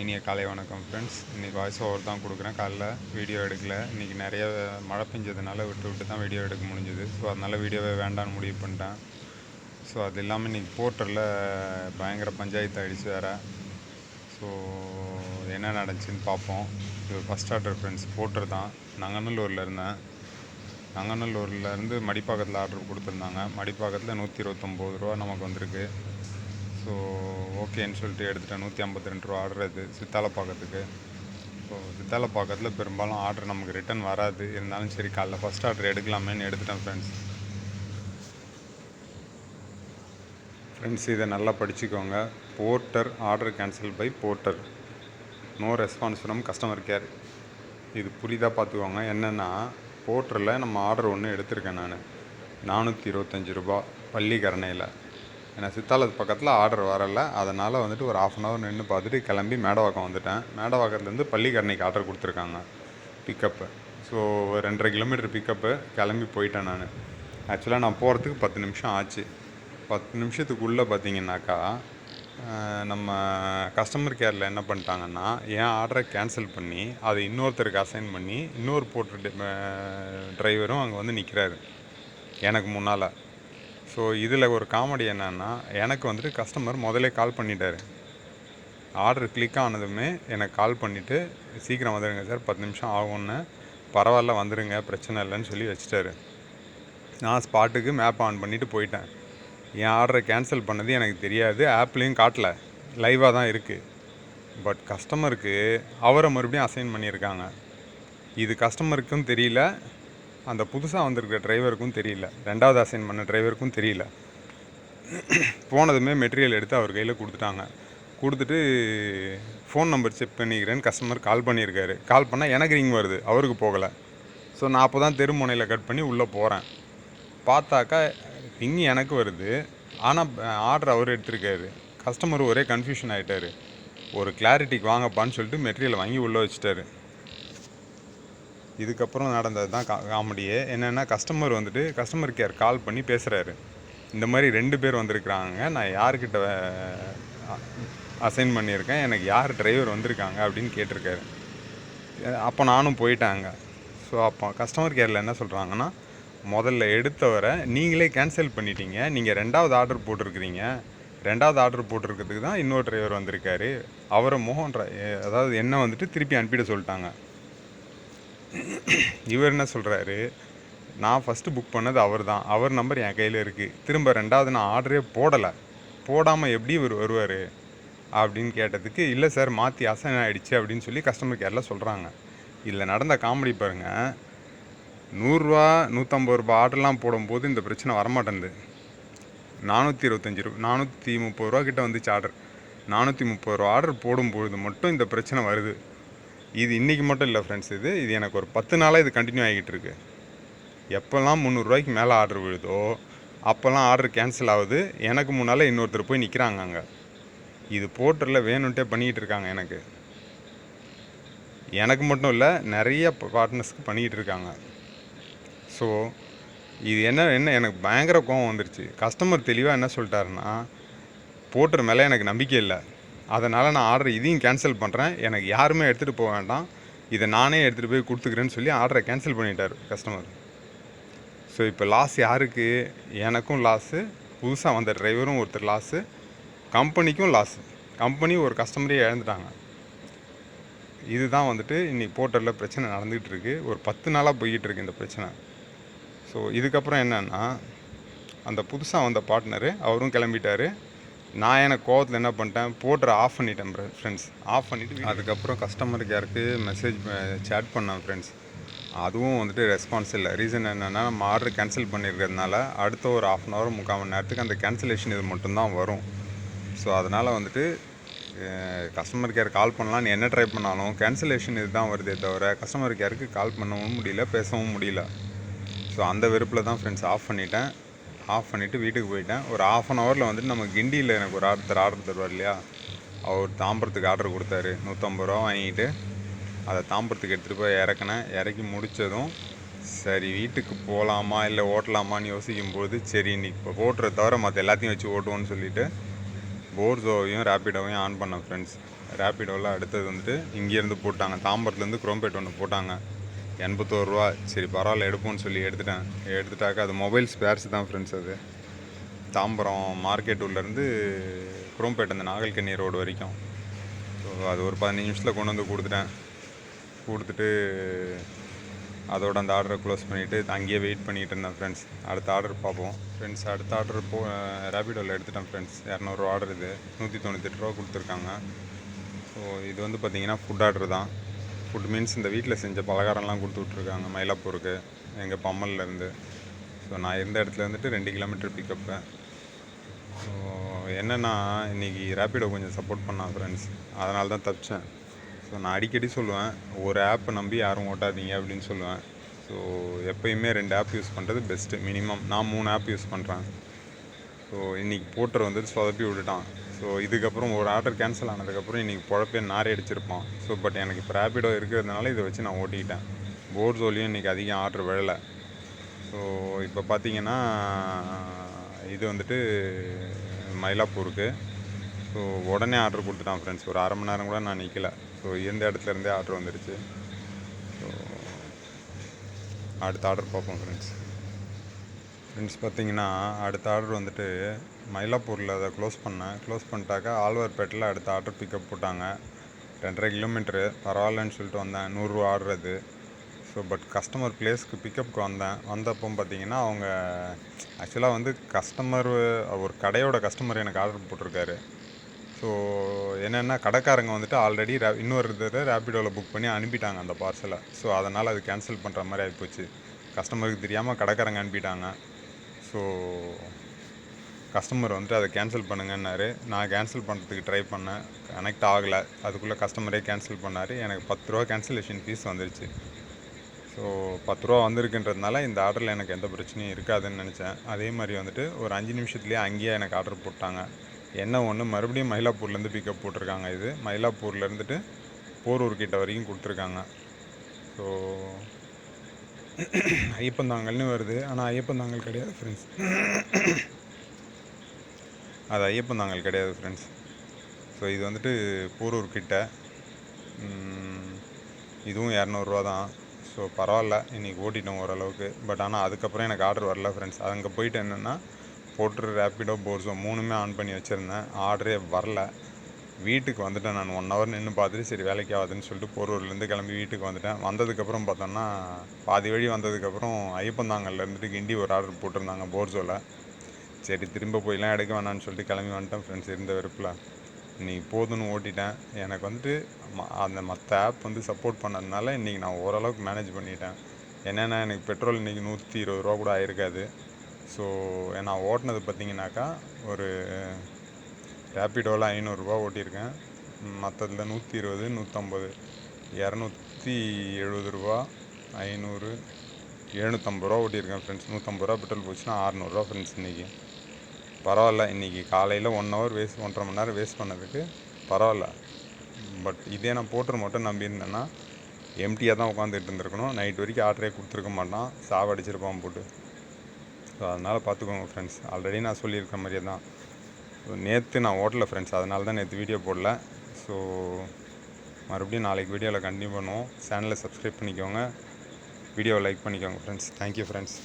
இனிய காலை வணக்கம் ஃப்ரெண்ட்ஸ். இன்றைக்கி வாய்ஸ் ஓவர் தான் கொடுக்குறேன். காலைல வீடியோ எடுக்கல. இன்றைக்கி நிறைய மழை பெஞ்சதுனால விட்டு விட்டு தான் வீடியோ எடுக்க முடிஞ்சுது. ஸோ அதனால் வீடியோவே வேண்டான்னு முடிவு பண்ணிட்டேன். ஸோ அது இல்லாமல் இன்றைக்கி போர்ட்டரில் பயங்கர பஞ்சாயத்து ஆகிடுச்சு வேறு. ஸோ என்ன நடந்துச்சுன்னு பார்ப்போம். இது ஃபஸ்ட் ஆர்டர் ஃப்ரெண்ட்ஸ். போர்ட்டர் தான். நங்கநல்லூரில் இருந்தேன். நங்கநல்லூர்லேருந்து மடிப்பாக்கத்தில் ஆர்டர் கொடுத்துருந்தாங்க. மடிப்பாக்கத்தில் 129 ரூபா நமக்கு வந்திருக்கு. ஸோ ஓகேன்னு சொல்லிட்டு எடுத்துட்டேன். 152 ரூபா ஆர்டர். அது சித்தாலப்பாக்கத்துக்கு. ஸோ சித்தாலப்பாக்கத்தில் பெரும்பாலும் ஆர்டர் நமக்கு ரிட்டன் வராது. இருந்தாலும் சரி காலைல ஃபஸ்ட் ஆர்டர் எடுக்கலாமேன்னு எடுத்துட்டேன் ஃப்ரெண்ட்ஸ். இதை நல்லா படிச்சுக்கோங்க. Porter order cancel by porter, no response from customer care. இது புரியுதா பார்த்துக்கோங்க. என்னென்னா, போர்ட்டரில் நம்ம ஆர்டர் ஒன்று எடுத்திருக்கேன் நான், 425 ரூபா பள்ளிக்கரணையில். ஏன்னா சித்தாலத்து பக்கத்தில் ஆர்டர் வரலை. அதனால் வந்துட்டு ஒரு 1/2 hour நின்று பார்த்துட்டு கிளம்பி மேடவாக்கம் வந்துட்டேன். மேடவாக்கத்துலேருந்து பள்ளிக்கரணைக்கு ஆர்டர் கொடுத்துருக்காங்க பிக்கப்பு. So 2.5 kilometre pickup. கிளம்பி போயிட்டேன் நான். ஆக்சுவலாக நான் போகிறதுக்கு 10 நிமிஷம் ஆச்சு. 10 நிமிஷத்துக்குள்ளே பார்த்தீங்கன்னாக்கா நம்ம கஸ்டமர் கேரில் என்ன பண்ணிட்டாங்கன்னா, என் ஆர்டரை கேன்சல் பண்ணி அதை இன்னொருத்தருக்கு அசைன் பண்ணி இன்னொரு போர்ட்டர் டிரைவரும் அங்கே வந்து நிற்கிறாரு எனக்கு முன்னால். ஸோ இதில் ஒரு காமெடி என்னென்னா, எனக்கு வந்துட்டு கஸ்டமர் முதலே கால் பண்ணிட்டார். ஆர்டர் கிளிக் ஆனதுமே எனக்கு கால் பண்ணிவிட்டு, சீக்கிரம் வந்துடுங்க சார், 10 நிமிஷம் ஆகும்னு. பரவாயில்ல வந்துடுங்க, பிரச்சனை இல்லைன்னு சொல்லி வச்சுட்டாரு. நான் ஸ்பாட்டுக்கு மேப் ஆன் பண்ணிவிட்டு போயிட்டேன். என் ஆர்டரை கேன்சல் பண்ணது எனக்கு தெரியாது. ஆப்லேயும் காட்டல, லைவாக தான் இருக்குது. பட் கஸ்டமருக்கு அவரை மறுபடியும் அசைன் பண்ணியிருக்காங்க. இது கஸ்டமருக்கும் தெரியல, அந்த புதுசாக வந்திருக்கிற டிரைவருக்கும் தெரியல, 2வது அசைன் பண்ண டிரைவருக்கும் தெரியல. போனதுமே மெட்டீரியல் எடுத்து அவர் கையில் கொடுத்துட்டாங்க. கொடுத்துட்டு ஃபோன் நம்பர் செக் பண்ணிக்கிறேன்னு கஸ்டமர் கால் பண்ணியிருக்காரு. கால் பண்ணால் எனக்கு ரிங் வருது, அவருக்கு போகலை. ஸோ நான் அப்போ தான் தெருமுனையில் கட் பண்ணி உள்ளே போகிறேன். பார்த்தாக்கா ரிங் எனக்கு வருது, ஆனால் ஆர்டர் அவர் எடுத்திருக்காரு. கஸ்டமர் ஒரே கன்ஃபியூஷன் ஆகிட்டார். ஒரு கிளாரிட்டிக்கு வாங்கப்பான்னு சொல்லிட்டு மெட்டீரியல் வாங்கி உள்ளே வச்சுட்டாரு. இதுக்கப்புறம் நடந்தது தான் காமெடியே. என்னென்னா, கஸ்டமர் வந்துட்டு கஸ்டமர் கேர் கால் பண்ணி பேசுகிறாரு. இந்த மாதிரி 2 பேர் வந்திருக்கிறாங்க, நான் யார்கிட்ட அசைன் பண்ணியிருக்கேன், எனக்கு யார் டிரைவர் வந்திருக்காங்க அப்படின்னு கேட்டிருக்காரு. அப்போ நானும் போயிட்டாங்க. ஸோ அப்போ கஸ்டமர் கேரில் என்ன சொல்கிறாங்கன்னா, முதல்ல எடுத்தவரை நீங்களே கேன்சல் பண்ணிட்டீங்க, நீங்கள் 2வது ஆர்டர் போட்டிருக்கிறீங்க, 2வது ஆர்டர் போட்டிருக்கிறதுக்கு தான் இன்னொரு டிரைவர் வந்திருக்காரு, அவரை அதாவது என்ன வந்துட்டு திருப்பி அனுப்பிட சொல்லிட்டாங்க. இவர் என்ன சொல்கிறாரு, நான் ஃபஸ்ட்டு புக் பண்ணது அவர் தான், அவர் நம்பர் என் கையில் இருக்குது, திரும்ப 2வது நான் ஆர்டரே போடாமல் எப்படி இவர் வருவார் அப்படின்னு கேட்டதுக்கு, இல்லை சார் மாற்றி அசைன் ஆகிடுச்சு அப்படின்னு சொல்லி கஸ்டமர் கேரில் சொல்கிறாங்க. இதில் நடந்த காமெடி பாருங்கள். 100 ரூபா 150 ரூபா ஆர்டர்லாம் போடும்போது இந்த பிரச்சனை வரமாட்டேங்குது. 425 ரூபா 430 ரூபா கிட்ட வந்துச்சு ஆர்டர். 430 ரூபா ஆர்டர் போடும்பொழுது மட்டும் இந்த பிரச்சனை வருது. இது இன்றைக்கி மட்டும் இல்லை ஃப்ரெண்ட்ஸ். இது எனக்கு ஒரு 10 நாளாக இது கண்டினியூ ஆகிட்டு இருக்கு. எப்போல்லாம் 300 ரூபாய்க்கு மேலே ஆர்டர் விழுதோ அப்போல்லாம் ஆர்டர் கேன்சல் ஆகுது. எனக்கு முன்னால் இன்னொருத்தர் போய் நிற்கிறாங்க அங்கே. இது போர்ட்டரில் வேணுன்ட்டே பண்ணிக்கிட்டு இருக்காங்க. எனக்கு மட்டும் இல்லை, நிறைய பார்ட்னர்ஸ்க்கு பண்ணிக்கிட்டு இருக்காங்க. ஸோ இது என்ன எனக்கு பயங்கர கோவம் வந்துருச்சு. கஸ்டமர் தெளிவாக என்ன சொல்லிட்டாருன்னா, போர்ட்டர் மேலே எனக்கு நம்பிக்கை இல்லை, அதனால் நான் ஆர்டர் இதையும் கேன்சல் பண்ணுறேன், எனக்கு யாருமே எடுத்துகிட்டு போக வேண்டாம், இதை நானே எடுத்துகிட்டு போய் கொடுத்துக்கிறேன்னு சொல்லி ஆர்டரை கேன்சல் பண்ணிட்டார் கஸ்டமர். ஸோ இப்போ லாஸ் யாருக்கு? எனக்கும் லாஸு, புதுசாக வந்த டிரைவரும் ஒருத்தர் லாஸு, கம்பெனிக்கும் லாஸு. கம்பெனி ஒரு கஸ்டமரே இழந்துட்டாங்க. இதுதான் வந்துட்டு இன்றைக்கி போர்ட்டரில் பிரச்சனை நடந்துகிட்டு இருக்குது. ஒரு 10 நாளாக போய்கிட்டு இருக்குது இந்த பிரச்சனை. ஸோ இதுக்கப்புறம் என்னென்னா, அந்த புதுசாக வந்த பார்ட்னரு அவரும் கிளம்பிட்டார். நான் எனக்கு கோவத்தில் என்ன பண்ணிட்டேன், போர்ட்டரை ஆஃப் பண்ணிட்டேன் ஃப்ரெண்ட்ஸ். ஆஃப் பண்ணிவிட்டு அதுக்கப்புறம் கஸ்டமர் கேருக்கு மெசேஜ் சேட் பண்ணேன் ஃப்ரெண்ட்ஸ். அதுவும் வந்துட்டு ரெஸ்பான்ஸ் இல்லை. ரீசன் என்னென்னா, நம்ம ஆர்டர் கேன்சல் பண்ணியிருக்கிறதுனால அடுத்த ஒரு 1/2 hour 3/4 மணி நேரத்துக்கு அந்த கேன்சலேஷன் இது மட்டும்தான் வரும். ஸோ அதனால் வந்துட்டு கஸ்டமர் கேர் கால் பண்ணலான்னு என்ன ட்ரை பண்ணாலும் கேன்சலேஷன் இது தான் வருதே தவிர கஸ்டமர் கேருக்கு கால் பண்ணவும் முடியல, பேசவும் முடியல. ஸோ அந்த வெறுப்பில் தான் ஃப்ரெண்ட்ஸ் ஆஃப் பண்ணிவிட்டேன். ஆஃப் பண்ணிவிட்டு வீட்டுக்கு போயிட்டேன். ஒரு 1/2 hourல் வந்துட்டு நம்ம கிண்டியில் எனக்கு ஒரு ஆர்டர் தருவார் இல்லையா, அவர் தாம்பரத்துக்கு ஆர்டர் கொடுத்தாரு. 150 ரூபா வாங்கிட்டு அதை தாம்பரத்துக்கு எடுத்துகிட்டு போய் இறக்கி முடித்ததும் சரி வீட்டுக்கு போகலாமா இல்லை ஓட்டலாமான்னு யோசிக்கும்போது, சரி இன்னைக்கு இப்போ ஓட்டுறத தவிர மற்ற எல்லாத்தையும் வச்சு ஓட்டுவோன்னு சொல்லிவிட்டு போர்ஸோவையும் ரேப்பிடோவையும் ஆன் பண்ணேன் ஃப்ரெண்ட்ஸ். ரேப்பிடோவில் அடுத்தது வந்துட்டு இங்கேருந்து போட்டாங்க, தாம்பரத்துலேருந்து குரோம்பேட் ஒன்று போட்டாங்க, ரூ. 81. சரி பரவாயில்ல எடுப்போம்னு சொல்லி எடுத்துட்டாக்கா அது மொபைல் ஸ்பேர்ஸ் தான் ஃப்ரெண்ட்ஸ். அது தாம்பரம் மார்க்கெட் உள்ளேருந்து குரோம்பேட் அந்த நாகல்கண்ணி ரோடு வரைக்கும். ஸோ அது ஒரு 15 நிமிஷத்தில் கொண்டு வந்து கொடுத்துட்டு அதோட அந்த ஆர்டரை க்ளோஸ் பண்ணிவிட்டு அங்கேயே வெயிட் பண்ணிகிட்டு இருந்தேன் ஃப்ரெண்ட்ஸ். அடுத்த ஆர்டர் பார்ப்போம் ஃப்ரெண்ட்ஸ். அடுத்த ஆர்டர் ரேபிடோவில் எடுத்துட்டேன் ஃப்ரெண்ட்ஸ். 200 ஆர்டர், இது ரூ. 198 கொடுத்துருக்காங்க. ஸோ இது வந்து பார்த்திங்கன்னா ஃபுட் ஆர்டர் தான். ஃபுட் மீன்ஸ் இந்த வீட்டில் செஞ்ச பலகாரம்லாம் கொடுத்து விட்ருக்காங்க மயிலாப்பூருக்கு, எங்கள் பம்மல்லேருந்து. ஸோ நான் இருந்த இடத்துல வந்துட்டு 2 கிலோமீட்டர் பிக்கப்பு. ஸோ என்னென்னா இன்றைக்கி ரேப்பிடோ கொஞ்சம் சப்போர்ட் பண்ணான் ஃப்ரெண்ட்ஸ், அதனால தான் தப்பிச்சேன். ஸோ நான் அடிக்கடி சொல்லுவேன், ஒரு ஆப்பை நம்பி யாரும் ஓட்டாதீங்க அப்படின்னு சொல்லுவேன். ஸோ எப்போயுமே 2 ஆப் யூஸ் பண்ணுறது பெஸ்ட்டு. மினிமம் நான் 3 ஆப் யூஸ் பண்ணுறேன். ஸோ இன்றைக்கி போட்டர் வந்துட்டு சொதப்பி விட்டுட்டான். ஸோ இதுக்கப்புறம் ஒரு ஆர்டர் கேன்சல் ஆனதுக்கப்புறம் இன்றைக்கி பொழப்பே நாரே அடிச்சிருப்பான். ஸோ பட் எனக்கு இப்போ ரேப்பிடோ இருக்கிறதுனால இதை வச்சு நான் ஓட்டிக்கிட்டேன். போர்ஸோலையும் இன்றைக்கி அதிகம் ஆர்டர் விழலை. ஸோ இப்போ பார்த்திங்கன்னா இது வந்துட்டு மயிலாப்பூருக்கு. ஸோ உடனே ஆர்டர் கொடுத்துட்டான் ஃப்ரெண்ட்ஸ். ஒரு அரை மணி நேரம் கூட நான் நிற்கலை. ஸோ எந்த இடத்துலேருந்தே ஆர்டர் வந்துடுச்சு. ஸோ அடுத்த ஆர்டர் பார்ப்போம் ஃப்ரெண்ட்ஸ். பார்த்திங்கன்னா அடுத்த ஆர்டர் வந்துட்டு மயிலாப்பூரில் அதை க்ளோஸ் பண்ணிட்டாக்கா ஆழ்வார்பேட்டில் அடுத்த ஆர்டர் பிக்கப் போட்டாங்க. 2.5 கிலோமீட்ரு. பரவாயில்லன்னு சொல்லிட்டு வந்தேன். 100 ஆர்டர் அது. ஸோ பட் கஸ்டமர் பிளேஸ்க்கு பிக்கப்புக்கு வந்தப்போ பார்த்திங்கன்னா அவங்க ஆக்சுவலாக வந்து ஒரு கடையோட கஸ்டமர் எனக்கு ஆர்டர் போட்டிருக்காரு. ஸோ என்னென்னா கடைக்காரங்க வந்துட்டு ஆல்ரெடி இன்னொரு தடவை ரேப்பிடோவில் புக் பண்ணி அனுப்பிட்டாங்க அந்த பார்சலை. ஸோ அதனால் அது கேன்சல் பண்ணுற மாதிரி ஆகிப்போச்சு. கஸ்டமருக்கு தெரியாமல் கடைக்காரங்க அனுப்பிட்டாங்க. ஸோ கஸ்டமர் வந்துட்டு அதை கேன்சல் பண்ணுங்கன்னாரு. நான் கேன்சல் பண்ணுறதுக்கு ட்ரை பண்ணேன், கனெக்ட் ஆகலை. அதுக்குள்ளே கஸ்டமரே கேன்சல் பண்ணார். எனக்கு ₹10 கேன்சலேஷன் ஃபீஸ் வந்துருச்சு. ஸோ ₹10 வந்திருக்குன்றதுனால இந்த ஆர்டரில் எனக்கு எந்த பிரச்சனையும் இருக்காதுன்னு நினச்சேன். அதே மாதிரி வந்துட்டு ஒரு 5 நிமிஷத்துலேயே அங்கேயே எனக்கு ஆர்டர் போட்டாங்க. என்ன ஒன்று மறுபடியும் மயிலாப்பூர்லேருந்து பிக்கப் போட்டிருக்காங்க. இது மயிலாப்பூரில் இருந்துட்டு போரூர் கிட்ட வரைக்கும் கொடுத்துருக்காங்க. ஸோ ஐயப்பந்தாங்கல்னு வருது, ஆனால் ஐயப்பந்தாங்கல் கிடையாது ஃப்ரெண்ட்ஸ். அது ஐயப்பந்தாங்கல் கிடையாது ஃப்ரெண்ட்ஸ். ஸோ இது வந்துட்டு போரூர் கிட்ட. இதுவும் ₹200 தான். ஸோ பரவாயில்ல, இன்றைக்கி ஓட்டிட்டோம் ஓரளவுக்கு. பட் ஆனால் அதுக்கப்புறம் எனக்கு ஆர்டர் வரல ஃப்ரெண்ட்ஸ். அங்கே போயிட்டு என்னென்னா போர்ட்டர், ரேப்பிடோ, போர்ஸோ 3மே ஆன் பண்ணி வச்சுருந்தேன். ஆர்டரே வரல. வீட்டுக்கு வந்துட்டேன். நான் 1 ஹவர் நின்று பார்த்துட்டு சரி வேலைக்கு ஆகுதுன்னு சொல்லிட்டு போரூர்லேருந்து கிளம்பி வீட்டுக்கு வந்துட்டேன். வந்ததுக்கப்புறம் பார்த்தோன்னா பாதி வழி வந்ததுக்கப்புறம் ஐயப்பந்தாங்கல்ல இருந்துட்டு கிண்டி ஒரு ஆர்டர் போட்டிருந்தாங்க போர்ஸோவில். சரி திரும்ப போயெலாம் எடுக்க வேணான்னு சொல்லிட்டு கிளம்பி வந்துட்டேன் ஃப்ரெண்ட்ஸ். இருந்த வெறுப்பில் இன்றைக்கி போதுன்னு ஓட்டிட்டேன். எனக்கு வந்துட்டு அந்த மற்ற ஆப் வந்து சப்போர்ட் பண்ணதுனால இன்றைக்கி நான் ஓரளவுக்கு மேனேஜ் பண்ணிட்டேன். என்னென்னா எனக்கு பெட்ரோல் இன்றைக்கி ₹120 கூட ஆயிருக்காது. ஸோ நான் ஓட்டினது பார்த்திங்கனாக்கா ஒரு ரேப்பிடோவில் ₹500 ஓட்டியிருக்கேன். மற்றதில் 120, 150, ₹270, 500, ₹750 ஓட்டியிருக்கேன் ஃப்ரெண்ட்ஸ். ₹150 பெட்ரோல் போச்சுன்னா ₹600 ஃப்ரெண்ட்ஸ். இன்றைக்கி பரவாயில்ல. இன்றைக்கி காலையில் 1 ஹவர் 1.5 மணி நேரம் வேஸ்ட் பண்ணதுக்கு பரவாயில்ல. பட் இதே நான் போட்டர் மட்டும் நம்பியிருந்தேன்னா எம்டியாக தான் உட்காந்துட்டு இருந்திருக்கணும். நைட் வரைக்கும் ஆர்டரே கொடுத்துருக்க மாட்டான், சாவடிச்சிருப்பான் போட்டு. ஸோ அதனால் பார்த்துக்கோங்க ஃப்ரெண்ட்ஸ். ஆல்ரெடி நான் சொல்லியிருக்க மாதிரியே தான். நேற்று நான் ஓட்டலை ஃப்ரெண்ட்ஸ், அதனால தான் நேற்று வீடியோ போடல. ஸோ மறுபடியும் நாளைக்கு வீடியோவில் கண்டினியூ பண்ணுவோம். சேனலை சப்ஸ்கிரைப் பண்ணிக்கோங்க, வீடியோவை லைக் பண்ணிக்கோங்க ஃப்ரெண்ட்ஸ். Thank you friends.